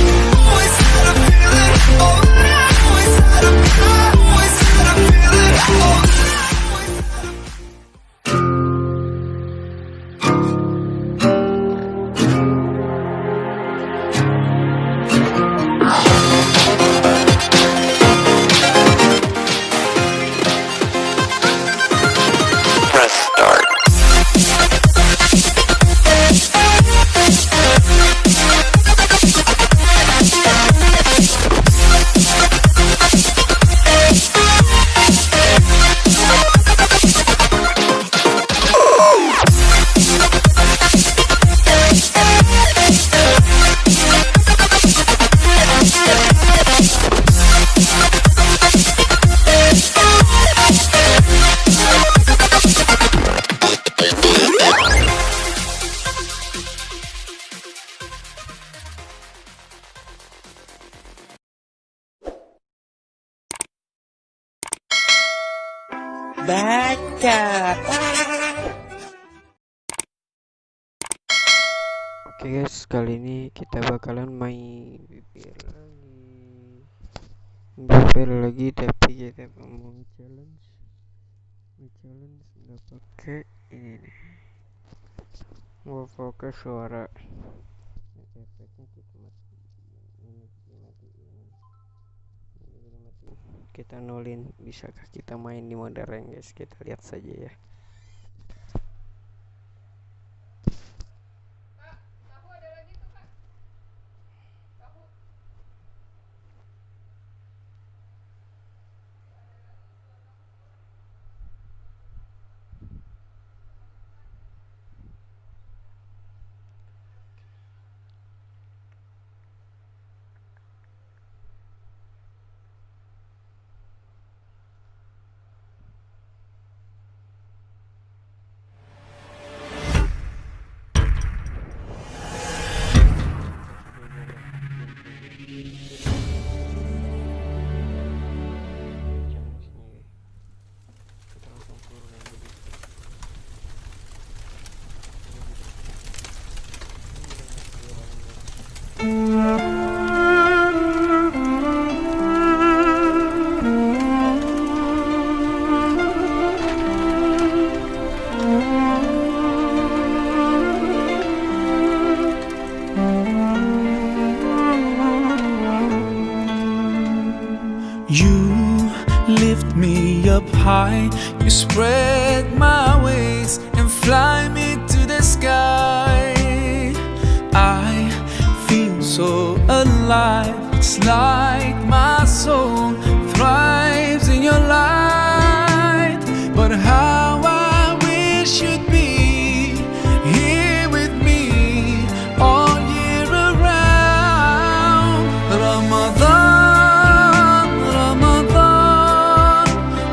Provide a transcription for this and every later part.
always had a feeling, oh, I always had a feeling, always had a feeling, oh, baca. Oke guys, kali ini kita bakalan main bibir lagi, tapi kita mau challenge nggak pakai ini nih, mau pakai suara. Efeknya kita matiin, kita nolin. Bisakah kita main di mode rank guys? Kita lihat saja ya. You lift me up high, you spread my wings and fly me to the sky. I feel so alive, it's like my soul thrives in your light. But how I wish you'd be here with me all year around. Ramadan, Ramadan,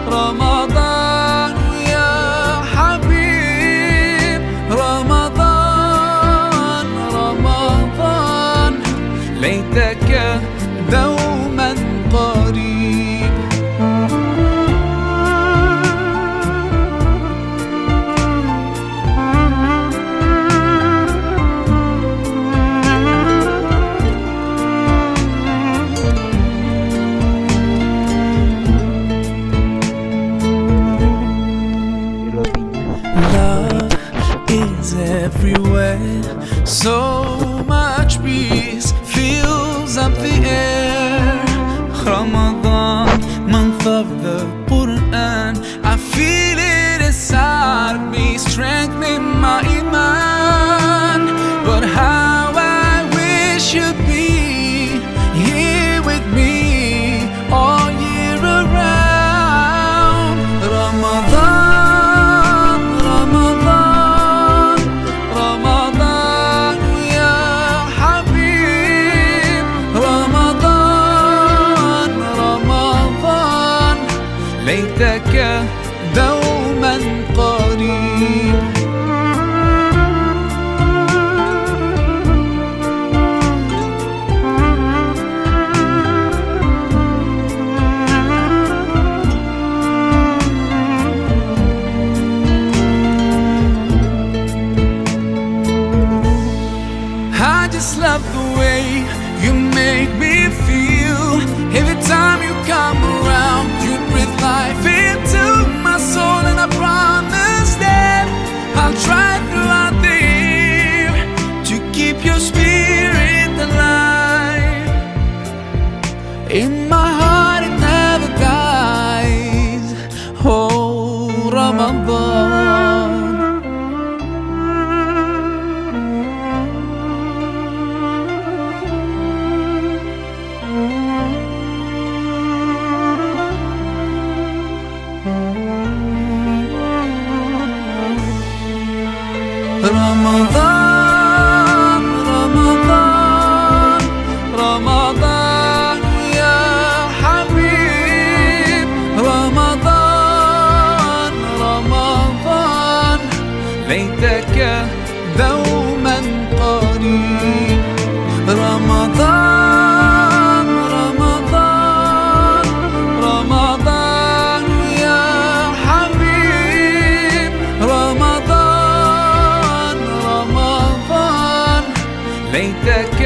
Ramadan ya Habib. Ramadan, Ramadan, ليتك دوما قريب. Love is everywhere, so much peace fills up the air. Ramadan, month of the Quran, I feel it inside me, strengthening my iman. But how I wish you'd be here with me all year around. Ramadan, Ramadan, Ramadan ya Habib. Ramadan, Ramadan, ليتك دوما قريب. رمضان رمضان رمضان يا حبيب رمضان رمضان ليتك دوما قريب رمضان رمضان رمضان يا حبيب رمضان رمضان ليتك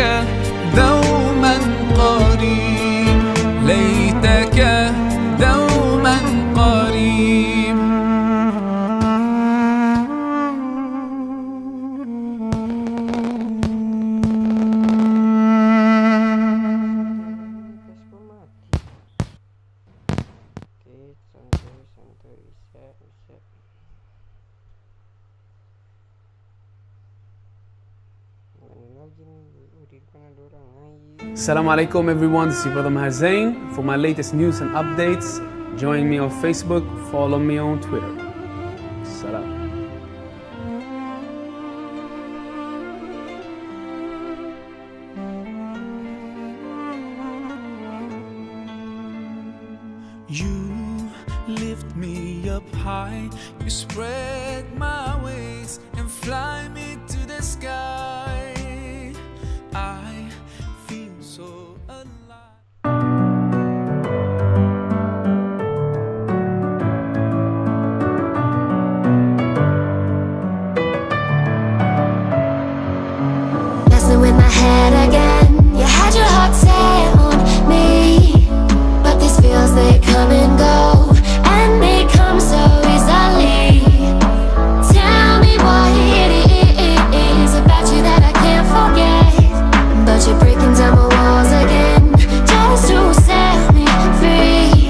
دوما قريب ليتك دوما قريب Respon mati. Oke, santai bisa. Mana lagi nih? Di depan ada orang. Ayo. Assalamu alaikum everyone, this is your brother Mahazain. For my latest news and updates, join me on Facebook, follow me on Twitter. Salam. You lift me up high, you spread my wings and fly me to the sky. I feel so alive. Messing with my head again. You had your heart set on me, but these feels they come and go, and they come so easily. Tell me what it is about you that I can't forget, but you're breaking down my walls again just to set me free.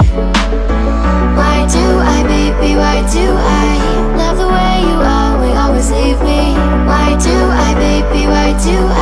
Why do I, baby, why do I love the way you are, we always leave me? Why do I, baby, why do I